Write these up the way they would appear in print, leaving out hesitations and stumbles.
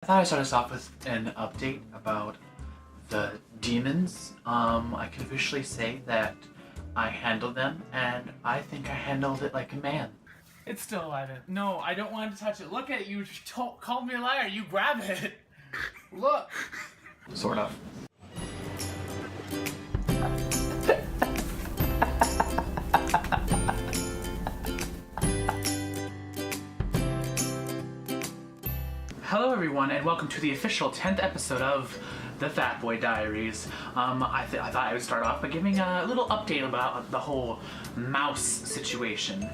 I thought I'd start us off with an update about the demons. I can officially say that I handled them, and I think I handled it like a man. It's still alive. No, I don't want to touch it. Look at it. You called me a liar. You grab it. Look. Sort of. Hello everyone, and welcome to the official 10th episode of The Fat Boy Diaries. I thought I would start off by giving a little update about the whole mouse situation.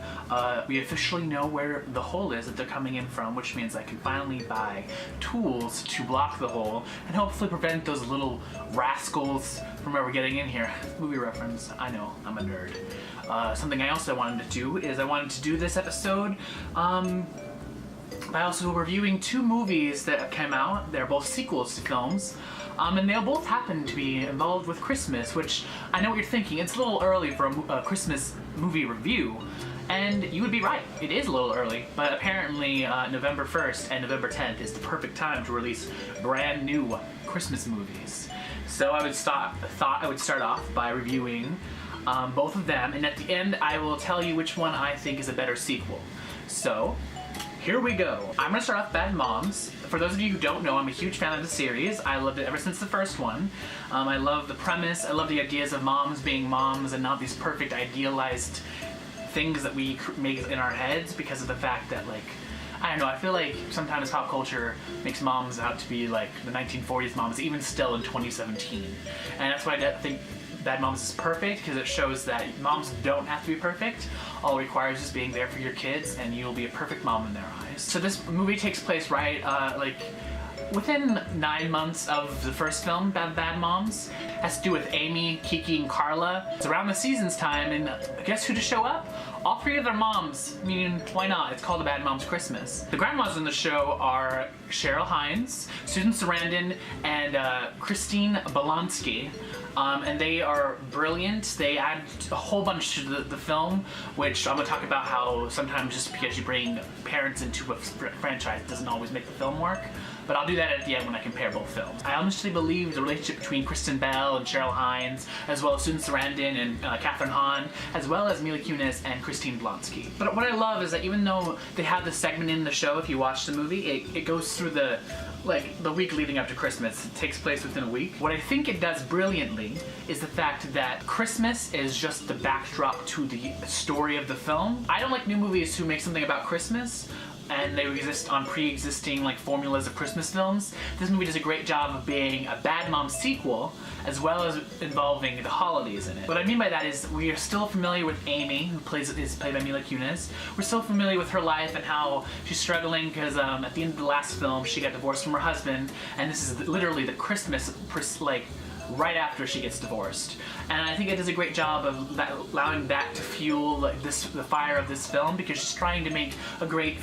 We officially know where the hole is that they're coming in from, which means I can finally buy tools to block the hole and hopefully prevent those little rascals from ever getting in here. Movie reference, I know, I'm a nerd. Something I also wanted to do is I wanted to do this episode by also reviewing two movies that came out. They're both sequels to films, and they both happen to be involved with Christmas, which I know what you're thinking, it's a little early for a Christmas movie review, and you would be right, it is a little early, but apparently November 1st and November 10th is the perfect time to release brand new Christmas movies. So I thought I would start off by reviewing both of them, and at the end I will tell you which one I think is a better sequel. So here we go. I'm gonna start off Bad Moms. For those of you who don't know, I'm a huge fan of the series. I loved it ever since the first one. I love the premise. I love the ideas of moms being moms and not these perfect idealized things that we make in our heads because of the fact that, like, I don't know, I feel like sometimes pop culture makes moms out to be like the 1940s moms, even still in 2017. And that's why I think Bad Moms is perfect, because it shows that moms don't have to be perfect. All it requires is being there for your kids, and you'll be a perfect mom in their eyes. So this movie takes place within 9 months of the first film, Bad Moms. It has to do with Amy, Kiki, and Carla. It's around the season's time, and guess who to show up? All three of their moms. I mean, why not? It's called a Bad Moms Christmas. The grandmas in the show are Cheryl Hines, Susan Sarandon, and Christine Balanski. And they are brilliant. They add a whole bunch to the film, which I'm gonna talk about how sometimes just because you bring parents into a franchise doesn't always make the film work. But I'll do that at the end when I compare both films. I honestly believe the relationship between Kristen Bell and Cheryl Hines, as well as Susan Sarandon and Kathryn Hahn, as well as Mila Kunis and Christine Balanski. But what I love is that even though they have this segment in the show, if you watch the movie, it goes through the week leading up to Christmas. It takes place within a week. What I think it does brilliantly is the fact that Christmas is just the backdrop to the story of the film. I don't like new movies who make something about Christmas and they exist on pre-existing formulas of Christmas films. This movie does a great job of being a Bad Moms sequel, as well as involving the holidays in it. What I mean by that is we are still familiar with Amy, who is played by Mila Kunis. We're still familiar with her life and how she's struggling because at the end of the last film she got divorced from her husband, and this is literally the Christmas right after she gets divorced. And I think it does a great job of allowing that to fuel the fire of this film, because she's trying to make a great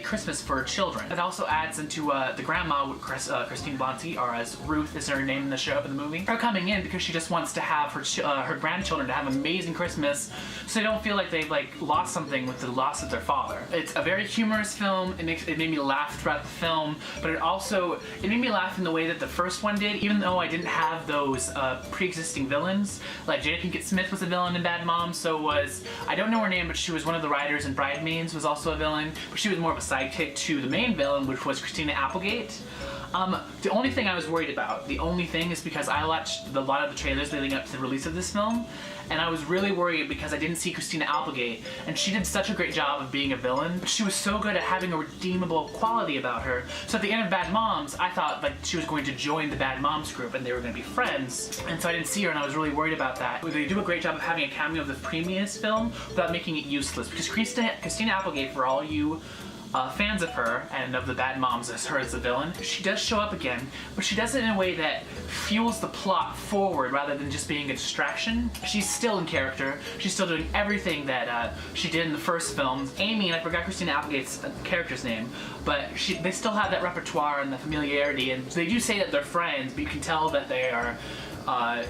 Christmas for children. It also adds into the grandma, Christine Balanski, or as Ruth is her name in the movie, her coming in because she just wants to have her grandchildren to have an amazing Christmas, so they don't feel like they've lost something with the loss of their father. It's a very humorous film. It made me laugh throughout the film, but it made me laugh in the way that the first one did, even though I didn't have those pre-existing villains. Like Jada Pinkett Smith was a villain in Bad Moms, so was, I don't know her name, but she was one of the writers in Bridesmaids, was also a villain, but she was more of a sidekick to the main villain, which was Christina Applegate. The only thing I was worried about, is because I watched a lot of the trailers leading up to the release of this film, and I was really worried because I didn't see Christina Applegate, and she did such a great job of being a villain, but she was so good at having a redeemable quality about her. So at the end of Bad Moms, I thought she was going to join the Bad Moms group and they were going to be friends, and so I didn't see her, and I was really worried about that. They do a great job of having a cameo of the previous film without making it useless, because Christina Applegate, for all you fans of her and of the Bad Moms as her as the villain, she does show up again, but she does it in a way that fuels the plot forward rather than just being a distraction. She's still in character. She's still doing everything that she did in the first film. Amy, and I forgot Christina Applegate's character's name, but they still have that repertoire and the familiarity, and they do say that they're friends, but you can tell that they are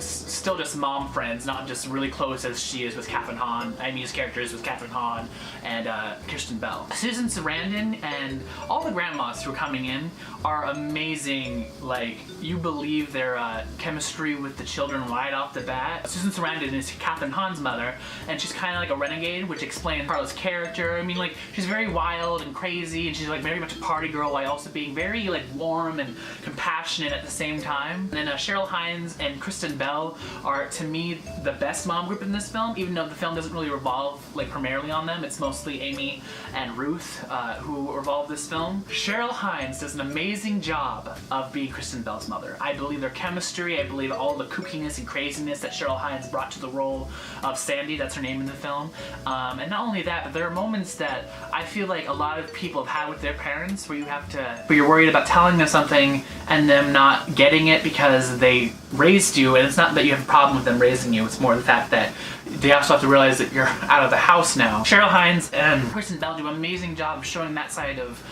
still just mom friends, not just really close as she is with Kathryn Hahn. Amy's character is with Kathryn Hahn and Kristen Bell. Susan Sarandon and all the grandmas who are coming in are amazing. Like, you believe their chemistry with the children right off the bat. Susan Sarandon is Kathryn Hahn's mother, and she's kind of like a renegade, which explains Carla's character. I mean, like, she's very wild and crazy, and she's like very much a party girl while also being very like warm and compassionate at the same time. And then Cheryl Hines and Kristen Bell are, to me, the best mom group in this film, even though the film doesn't really revolve like primarily on them. It's mostly Amy and Ruth who revolve this film. Cheryl Hines does an amazing job of being Kristen Bell's mother. I believe their chemistry, I believe all the kookiness and craziness that Cheryl Hines brought to the role of Sandy, that's her name in the film. And not only that, but there are moments that I feel like a lot of people have had with their parents where you're worried about telling them something and them not getting it because they raised you, and it's not that you have a problem with them raising you, it's more the fact that they also have to realize that you're out of the house now. Cheryl Hines and Kristen Bell do an amazing job of showing that side of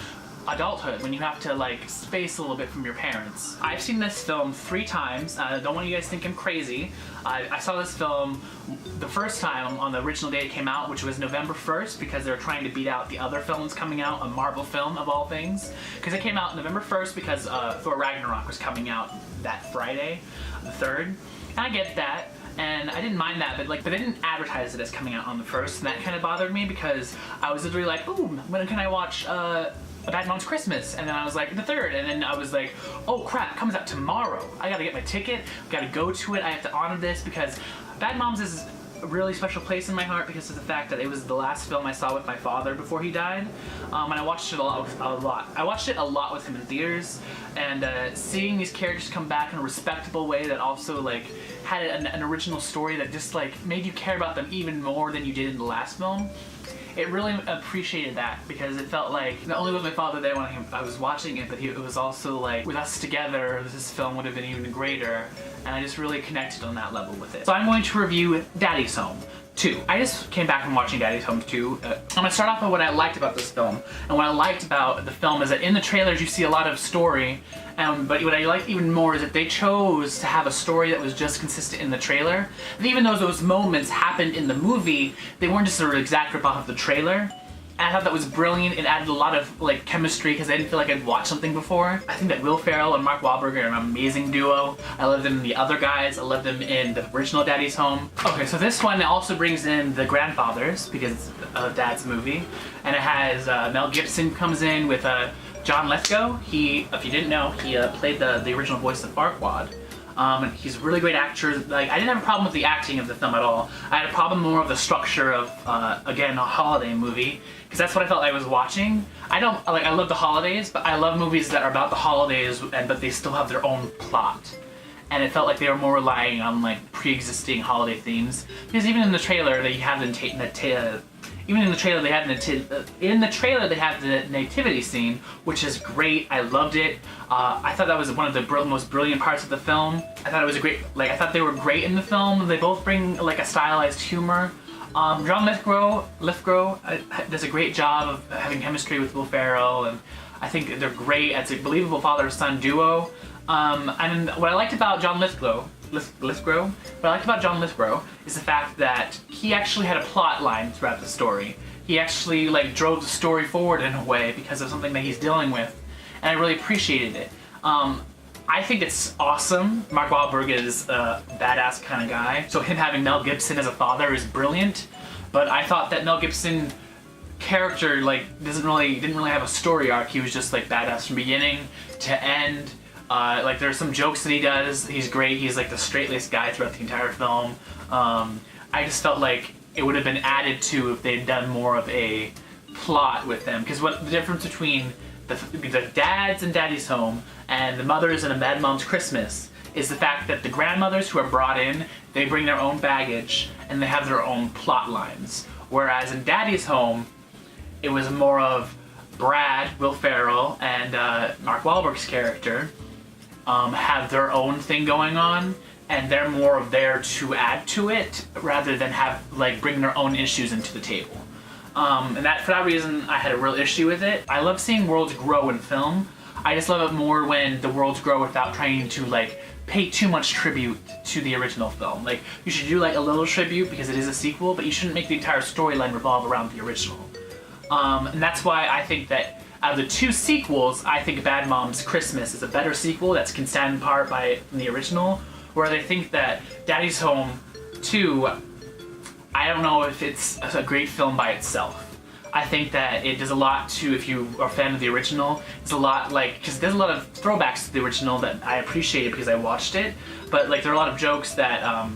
adulthood when you have to like space a little bit from your parents. I've seen this film 3 times. I don't want you guys to think I'm crazy. I saw this film the first time on the original day it came out, which was November 1st, because they were trying to beat out the other films coming out, a Marvel film of all things. Because it came out November 1st because Thor Ragnarok was coming out that Friday, the 3rd. And I get that. And I didn't mind that, but they didn't advertise it as coming out on the 1st, and that kind of bothered me because I was literally like, ooh, when can I watch A Bad Mom's Christmas? And then I was like, the 3rd, and then I was like, oh crap, it comes out tomorrow. I gotta get my ticket, gotta go to it, I have to honor this, because Bad Moms is a really special place in my heart because of the fact that it was the last film I saw with my father before he died, and I watched it a lot. I watched it a lot with him in theaters, and seeing these characters come back in a respectable way that also like had an original story that just like made you care about them even more than you did in the last film. It really appreciated that because it felt like not only was my father there when I was watching it, but it was also like with us together, this film would have been even greater, and I just really connected on that level with it. So I'm going to review Daddy's Home 2. I just came back from watching Daddy's Home 2. I'm gonna start off with what I liked about this film. And what I liked about the film is that in the trailers you see a lot of story, but what I like even more is that they chose to have a story that was just consistent in the trailer. And even though those moments happened in the movie, they weren't just an exact rip-off of the trailer. And I thought that was brilliant. It added a lot of like chemistry because I didn't feel like I'd watched something before. I think that Will Ferrell and Mark Wahlberg are an amazing duo. I love them in The Other Guys. I love them in the original Daddy's Home. Okay, so this one also brings in the grandfathers because it's Dad's movie, and it has Mel Gibson comes in with John Lithgow. He, if you didn't know, he played the original voice of Farquaad. And he's a really great actor. Like, I didn't have a problem with the acting of the film at all. I had a problem more of the structure of, again, a holiday movie, because that's what I felt like I was watching. I love the holidays, but I love movies that are about the holidays, but they still have their own plot. And it felt like they were more relying on like pre-existing holiday themes. Because even in the trailer, they have the nativity scene, which is great. I loved it. I thought that was one of the most brilliant parts of the film. I thought it was I thought they were great in the film. They both bring like a stylized humor. John Lithgow does a great job of having chemistry with Will Ferrell, and I think they're great. It's a believable father-son duo. And what I liked about John Lithgow is the fact that he actually had a plot line throughout the story. He actually like drove the story forward in a way because of something that he's dealing with, and I really appreciated it. I think it's awesome. Mark Wahlberg is a badass kind of guy, so him having Mel Gibson as a father is brilliant. But I thought that Mel Gibson character like didn't really have a story arc. He was just like badass from beginning to end. Like there's some jokes that he does. He's great. He's like the straight-laced guy throughout the entire film. I just felt like it would have been added to if they'd done more of a plot with them. Because what the difference between the dads in Daddy's Home and the mothers in A Bad Mom's Christmas is the fact that the grandmothers who are brought in, they bring their own baggage and they have their own plot lines. Whereas in Daddy's Home, it was more of Brad, Will Ferrell, and Mark Wahlberg's character have their own thing going on, and they're more of there to add to it rather than bring their own issues into the table. And for that reason, I had a real issue with it. I love seeing worlds grow in film. I just love it more when the worlds grow without trying to pay too much tribute to the original film. Like, you should do like a little tribute because it is a sequel, but you shouldn't make the entire storyline revolve around the original. And that's why I think that out of the two sequels, I think Bad Moms Christmas is a better sequel that can stand apart by the original, where I think that Daddy's Home 2, I don't know if it's a great film by itself. I think that it does a lot to, if you are a fan of the original, it's a lot like, because there's a lot of throwbacks to the original that I appreciated because I watched it, but like there are a lot of jokes that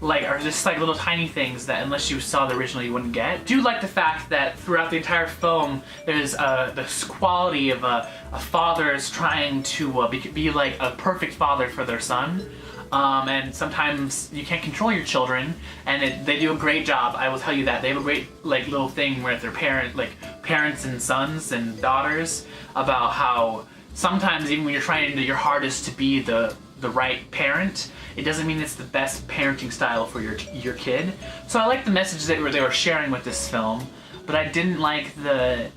like are just like little tiny things that unless you saw the original you wouldn't get. I do like the fact that throughout the entire film there's this quality of a father is trying to be like a perfect father for their son. And sometimes you can't control your children, and they do a great job. I will tell you that they have a great like little thing where their parents and sons and daughters, about how sometimes even when you're trying to do your hardest to be the right parent, it doesn't mean it's the best parenting style for your kid. So I like the message that they were sharing with this film, but I didn't like the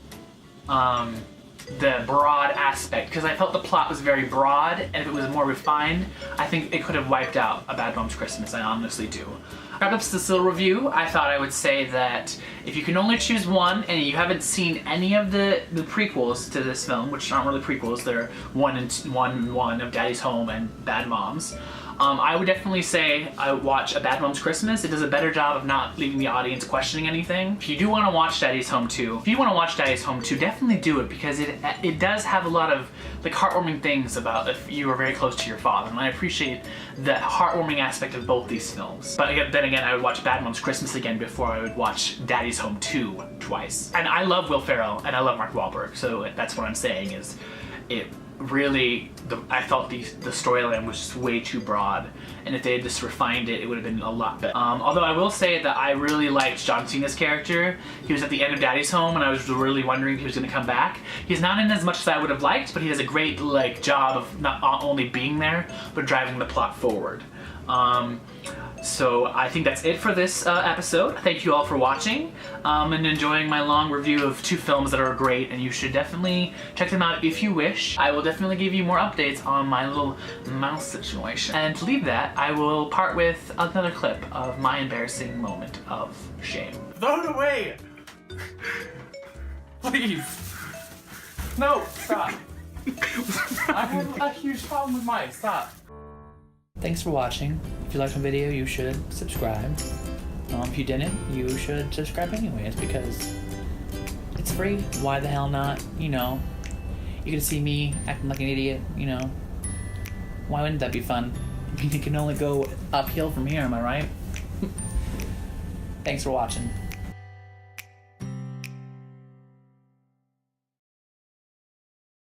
broad aspect, because I felt the plot was very broad, and if it was more refined, I think it could have wiped out A Bad Moms Christmas. I honestly do. Wrap up this little review. I thought I would say that if you can only choose one and you haven't seen any of the prequels to this film, which aren't really prequels, they're one of Daddy's Home and Bad Moms, I would definitely say I would watch A Bad Moms Christmas. It does a better job of not leaving the audience questioning anything. If you do want to watch Daddy's Home 2, definitely do it, because it does have a lot of like heartwarming things about if you are very close to your father, and I appreciate the heartwarming aspect of both these films. But then again, I would watch Bad Moms Christmas again before I would watch Daddy's Home 2 twice. And I love Will Ferrell and I love Mark Wahlberg, so that's what I'm saying is it really, I felt the storyline was just way too broad, and if they had just refined it, it would have been a lot better. Although I will say that I really liked John Cena's character. He was at the end of Daddy's Home, and I was really wondering if he was going to come back. He's not in as much as I would have liked, but he does a great job of not only being there, but driving the plot forward. So I think that's it for this episode. Thank you all for watching and enjoying my long review of two films that are great, and you should definitely check them out if you wish. I will definitely give you more updates on my little mouse situation. And to leave that, I will part with another clip of my embarrassing moment of shame. Throw it away! Please! No, stop! I have a huge problem with mice, stop. Thanks for watching. If you liked my video, you should subscribe. If you didn't, you should subscribe anyways, because it's free. Why the hell not? You know, you can see me acting like an idiot, you know. Why wouldn't that be fun? I mean, it can only go uphill from here, am I right? Thanks for watching.